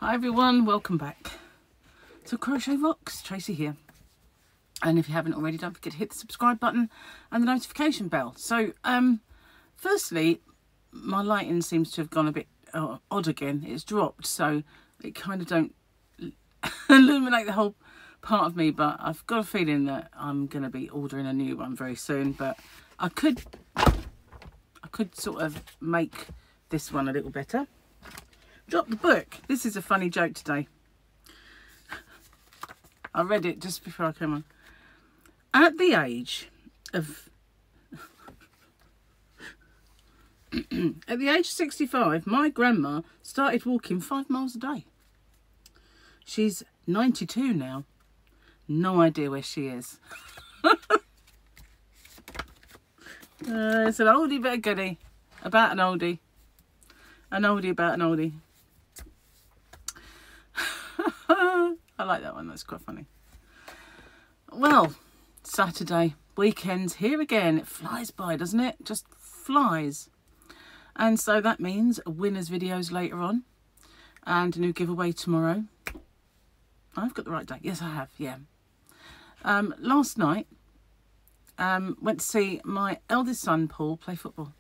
Hi everyone, welcome back to Crochet Rocks. Tracy here. And if you haven't already, don't forget to hit the subscribe button and the notification bell. So, firstly, my lighting seems to have gone a bit odd again. It's dropped, so it kind of don't illuminate the whole part of me, but I've got a feeling that I'm going to be ordering a new one very soon. But I could sort of make this one a little better. Drop the book. This is a funny joke today. I read it just before I came on. At the age of 65, my grandma started walking 5 miles a day. She's 92 now. No idea where she is. It's an oldie but a goodie. About an oldie. An oldie about an oldie. I like that one, that's quite funny. Well, Saturday, weekend's here again. It flies by, doesn't it? Just flies. And so that means winners videos later on. And a new giveaway tomorrow. I've got the right date. Yes, I have, yeah. Last night, went to see my eldest son, Paul, play football.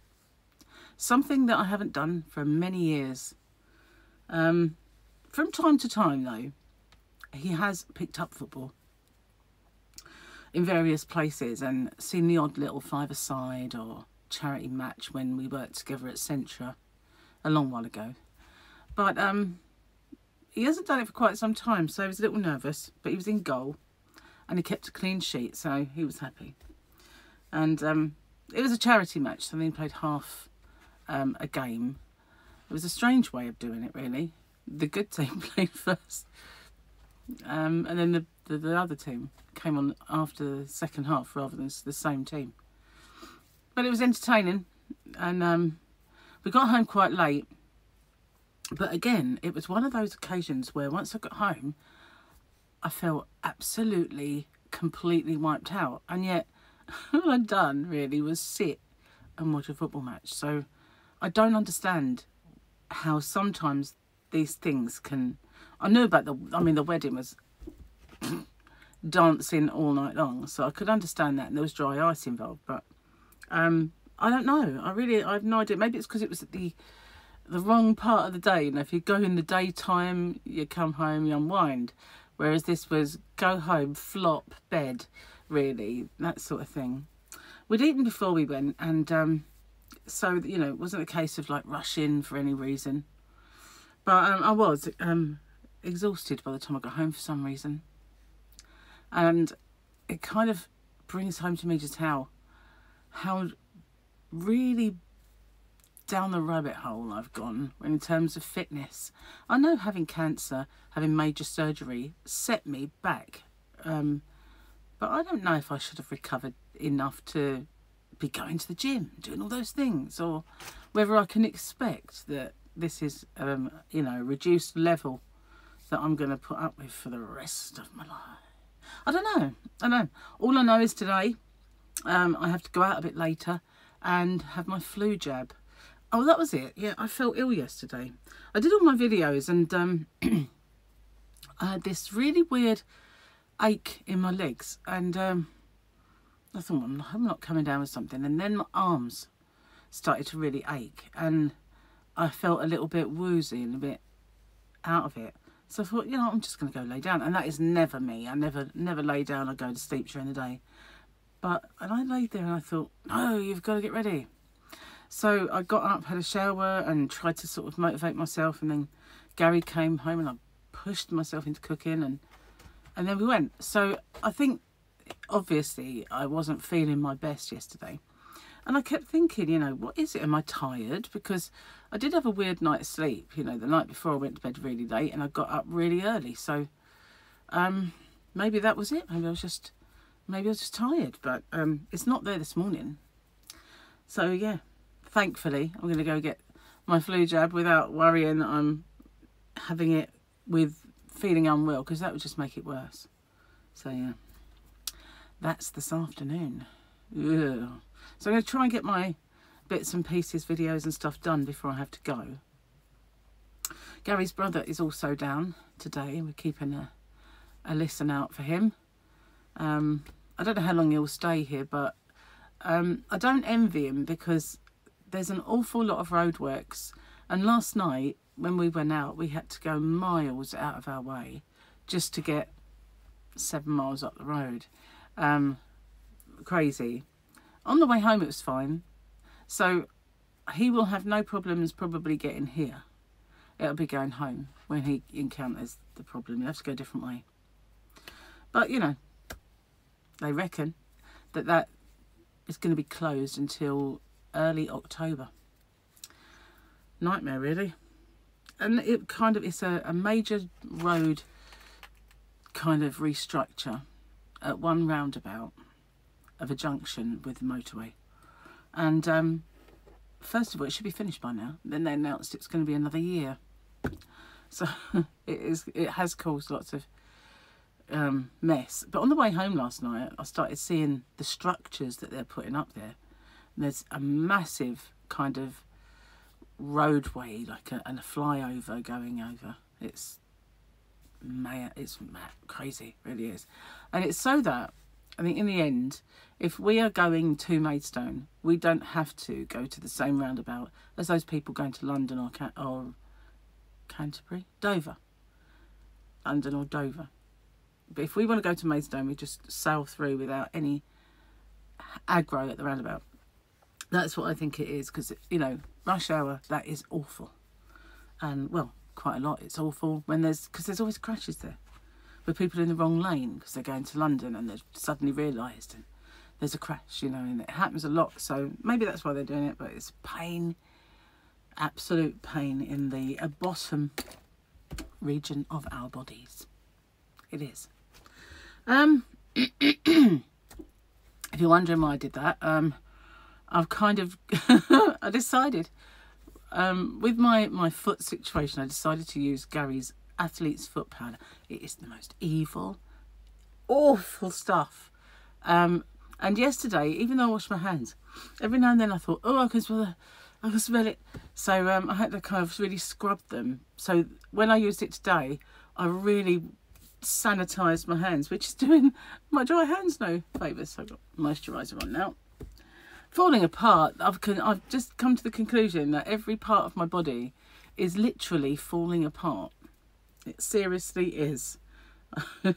Something that I haven't done for many years. From time to time, though, he has picked up football in various places and seen the odd little five-a-side or charity match when we worked together at Centra a long while ago. But he hasn't done it for quite some time, so he was a little nervous, but he was in goal and he kept a clean sheet, so he was happy. And it was a charity match, so he played half a game. It was a strange way of doing it, really. The good team played first. And then the other team came on after the second half rather than the same team. But it was entertaining, and we got home quite late. But again, it was one of those occasions where once I got home, I felt absolutely, completely wiped out. And yet, all I'd done really was sit and watch a football match. So I don't understand how sometimes these things can... I knew about the wedding was dancing all night long, so I could understand that, and there was dry ice involved, but I don't know. I have no idea. Maybe it's because it was at the wrong part of the day. You know, if you go in the daytime, you come home, you unwind, whereas this was go home, flop, bed, really, that sort of thing. We'd eaten before we went, and so, you know, it wasn't a case of like rushing for any reason. But I was exhausted by the time I got home for some reason. And it kind of brings home to me just how really down the rabbit hole I've gone in terms of fitness. I know having cancer, having major surgery, set me back. But I don't know if I should have recovered enough to be going to the gym, doing all those things, or whether I can expect that this is, you know, a reduced level that I'm going to put up with for the rest of my life. I don't know. All I know is today I have to go out a bit later and have my flu jab. Oh, that was it. Yeah, I felt ill yesterday. I did all my videos, and I had this really weird ache in my legs, and I thought, I'm not coming down with something. And then my arms started to really ache, and I felt a little bit woozy and a bit out of it. So I thought, you know, I'm just going to go lay down. And that is never me. I never lay down. I go to sleep during the day. And I laid there and I thought, no, you've got to get ready. So I got up, had a shower, and tried to sort of motivate myself. And then Gary came home and I pushed myself into cooking, and then we went. So I think, obviously, I wasn't feeling my best yesterday. And I kept thinking, you know, what is it? Am I tired? Because I did have a weird night's sleep. You know, the night before I went to bed really late and I got up really early. So maybe that was it. Maybe I was just tired. But it's not there this morning. So, yeah, thankfully, I'm going to go get my flu jab without worrying that I'm having it with feeling unwell, because that would just make it worse. So, yeah, that's this afternoon. Ugh. So I'm going to try and get my bits and pieces, videos and stuff done before I have to go. Gary's brother is also down today. We're keeping a listen out for him. I don't know how long he'll stay here, but I don't envy him because there's an awful lot of roadworks. And last night, when we went out, we had to go miles out of our way just to get 7 miles up the road. Crazy. On the way home, it was fine. So he will have no problems probably getting here. It'll be going home when he encounters the problem. He'll have to go a different way. But, you know, they reckon that is going to be closed until early October. Nightmare, really. And it kind of, it's a major road kind of restructure at one roundabout of a junction with the motorway. And first of all, it should be finished by now. Then they announced it's going to be another year. So it has caused lots of mess. But on the way home last night, I started seeing the structures that they're putting up there. And there's a massive kind of roadway, like and a flyover going over. It's mad, crazy, it really is. And it's so that, I think in the end, if we are going to Maidstone, we don't have to go to the same roundabout as those people going to London or Canterbury, Dover, London or Dover. But if we want to go to Maidstone, we just sail through without any aggro at the roundabout. That's what I think it is, because, you know, rush hour, that is awful. And, well, quite a lot, it's awful when because there's always crashes there with people in the wrong lane because they're going to London and they've suddenly realised and there's a crash, you know, and it happens a lot. So maybe that's why they're doing it, but it's pain, absolute pain in the bottom region of our bodies. It is. If you're wondering why I did that, I've kind of I decided with my foot situation, I decided to use Gary's athlete's foot powder. It is the most evil, awful stuff. And yesterday, even though I washed my hands, every now and then I thought, oh, I can smell it. So I had to kind of really scrub them. So when I used it today, I really sanitised my hands, which is doing my dry hands no favours. So I've got moisturiser on now. Falling apart, I've just come to the conclusion that every part of my body is literally falling apart. It seriously is. I'm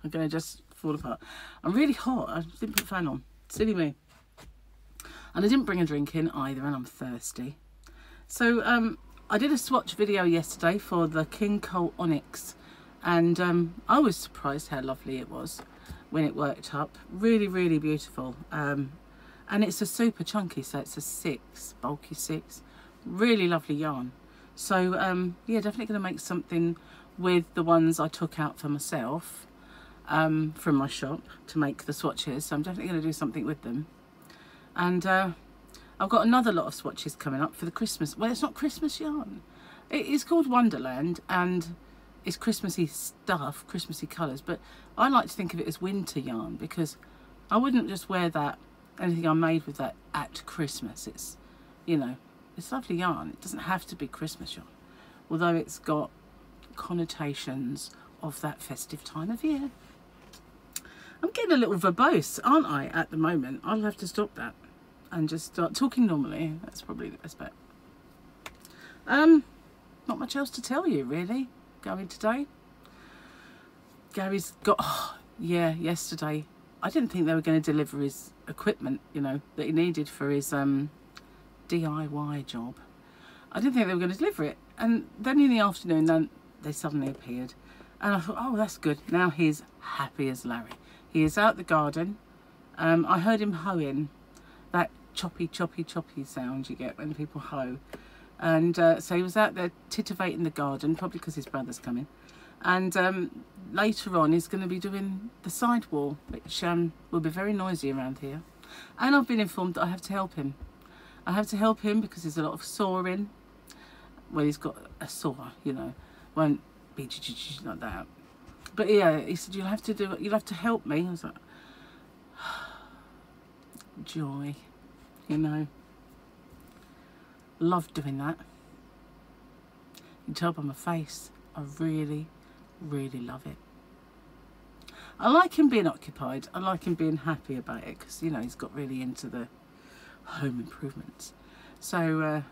going to just fall apart. I'm really hot. I didn't put a fan on. Silly me. And I didn't bring a drink in either, and I'm thirsty. So I did a swatch video yesterday for the King Cole Onyx, and I was surprised how lovely it was when it worked up. Really, really beautiful. And it's a super chunky, so it's a 6, bulky 6. Really lovely yarn. So yeah, definitely going to make something with the ones I took out for myself from my shop to make the swatches. So I'm definitely going to do something with them. And I've got another lot of swatches coming up for the Christmas. Well, it's not Christmas yarn. It is called Wonderland, and it's Christmassy stuff, Christmassy colours. But I like to think of it as winter yarn, because I wouldn't just wear that, anything I made with that at Christmas. It's, you know, it's lovely yarn. It doesn't have to be Christmas yarn, although it's got connotations of that festive time of year. I'm getting a little verbose, aren't I, at the moment? I'll have to stop that and just start talking normally. That's probably the best bet. Not much else to tell you, really, going today. Gary's got, oh, yeah, yesterday. I didn't think they were going to deliver his equipment, you know, that he needed for his DIY job. I didn't think they were going to deliver it. And then in the afternoon, then they suddenly appeared. And I thought, oh, that's good. Now he's happy as Larry. He is out the garden. I heard him hoeing, that choppy, choppy, choppy sound you get when people hoe. And so he was out there titivating the garden, probably because his brother's coming. And later on, he's going to be doing the side wall, which will be very noisy around here. And I've been informed that I have to help him. I have to help him because there's a lot of sawing. Well, he's got a saw, you know, won't be like that. But yeah, he said, you'll have to do it, you'll have to help me. I was like, joy, you know. Love doing that. You can tell by my face. I really, really love it. I like him being occupied. I like him being happy about it because, you know, he's got really into the home improvements. So,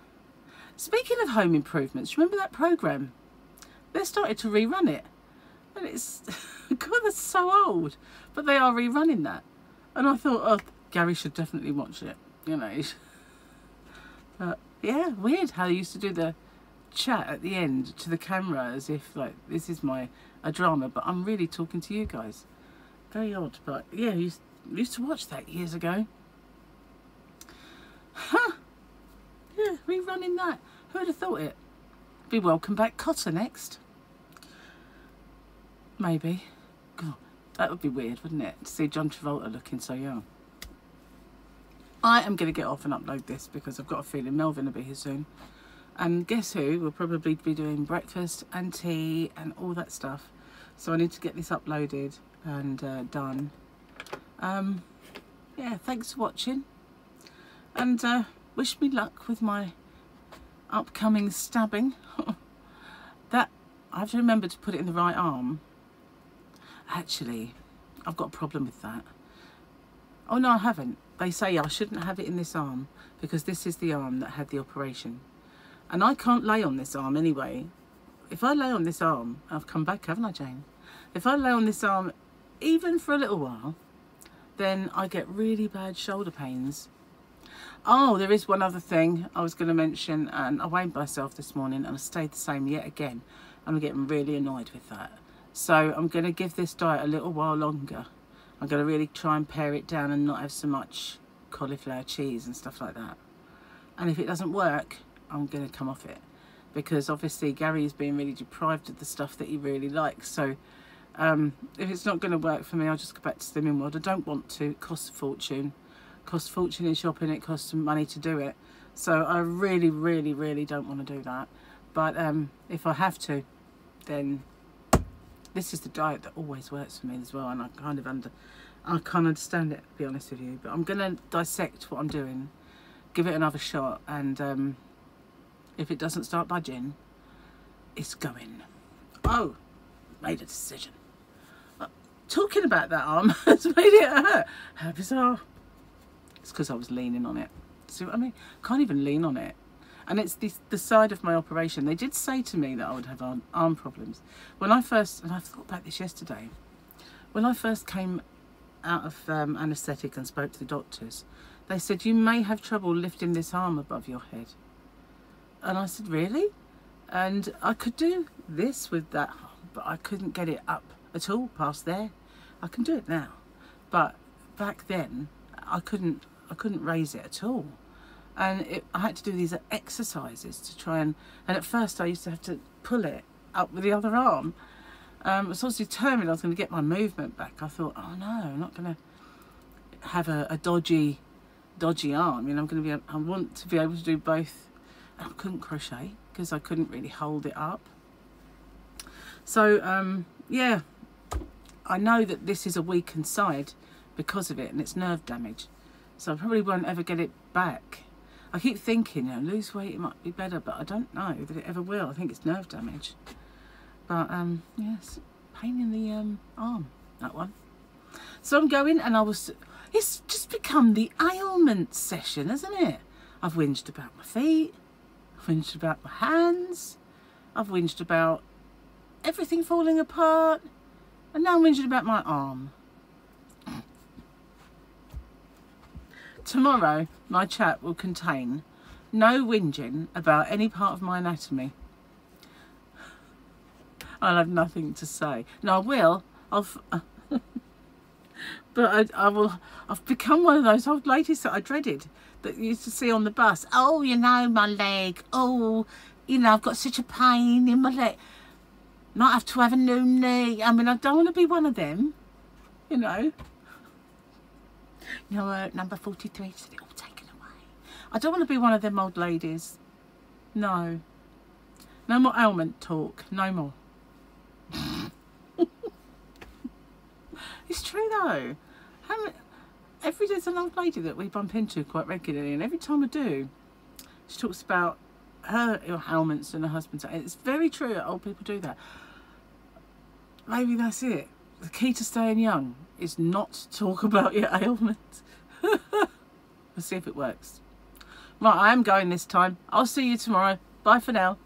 speaking of home improvements, remember that program? They started to rerun it. And it's, God, that's so old. But they are rerunning that. And I thought, oh, Gary should definitely watch it. You know. But, yeah, weird how they used to do the chat at the end to the camera as if, like, this is a drama, but I'm really talking to you guys. Very odd, but yeah, I used to watch that years ago. Huh. Yeah, rerunning that. Who would have thought it? Be Welcome Back Cotter next. Maybe. God, that would be weird, wouldn't it? To see John Travolta looking so young. I am going to get off and upload this because I've got a feeling Melvin will be here soon. And guess who? We'll probably be doing breakfast and tea and all that stuff. So I need to get this uploaded and done. Yeah, thanks for watching. And wish me luck with my upcoming stabbing. That, I have to remember to put it in the right arm. Actually, I've got a problem with that. Oh no, I haven't. They say I shouldn't have it in this arm because this is the arm that had the operation. And I can't lay on this arm anyway. If I lay on this arm, I've come back, haven't I, Jane? If I lay on this arm, even for a little while, then I get really bad shoulder pains. Oh, there is one other thing I was going to mention, and I weighed myself this morning and I stayed the same yet again. I'm getting really annoyed with that. So I'm going to give this diet a little while longer. I'm going to really try and pare it down and not have so much cauliflower cheese and stuff like that. And if it doesn't work, I'm going to come off it. Because obviously Gary is being really deprived of the stuff that he really likes. So if it's not going to work for me, I'll just go back to Slimming World. I don't want to. It costs a fortune. It costs a fortune in shopping. It costs some money to do it. So I really, really, really don't want to do that. But if I have to, then this is the diet that always works for me as well. And I can't understand it, to be honest with you. But I'm going to dissect what I'm doing, give it another shot, and if it doesn't start budging, it's going. Oh, made a decision. Talking about that arm has made it hurt. How bizarre. It's because I was leaning on it. See what I mean? Can't even lean on it. And it's the side of my operation. They did say to me that I would have arm problems. When I first, and I thought about this yesterday, when I first came out of anaesthetic and spoke to the doctors, they said, you may have trouble lifting this arm above your head. And I said, really? And I could do this with that arm, but I couldn't get it up at all past there. I can do it now, but back then I couldn't raise it at all. And I had to do these exercises to try and at first I used to have to pull it up with the other arm. I was so determined I was going to get my movement back. I thought, oh no, I'm not going to have a dodgy arm. You know, I want to be able to do both. I couldn't crochet because I couldn't really hold it up. So yeah, I know that this is a weakened side because of it, and it's nerve damage. So I probably won't ever get it back. I keep thinking, you know, lose weight, it might be better, but I don't know that it ever will. I think it's nerve damage. But yes, pain in the arm, that one. So I'm going, and it's just become the ailment session, hasn't it? I've whinged about my feet, I've whinged about my hands, I've whinged about everything falling apart, and now I'm whinging about my arm. Tomorrow, my chat will contain no whinging about any part of my anatomy. I'll have nothing to say. No, I will. But I've become one of those old ladies that I dreaded, that you used to see on the bus. Oh, you know, my leg. Oh, you know, I've got such a pain in my leg. Might have to have a new knee. I mean, I don't want to be one of them, you know. No, number 43 said it all taken away. I don't want to be one of them old ladies. No. No more ailment talk. No more. It's true though. Every day's an old lady that we bump into quite regularly, and every time I do, she talks about her ailments and her husband's. It's very true that old people do that. Maybe that's it. The key to staying young is not to talk about your ailments. Let's see if it works. Right, I am going this time. I'll see you tomorrow. Bye for now.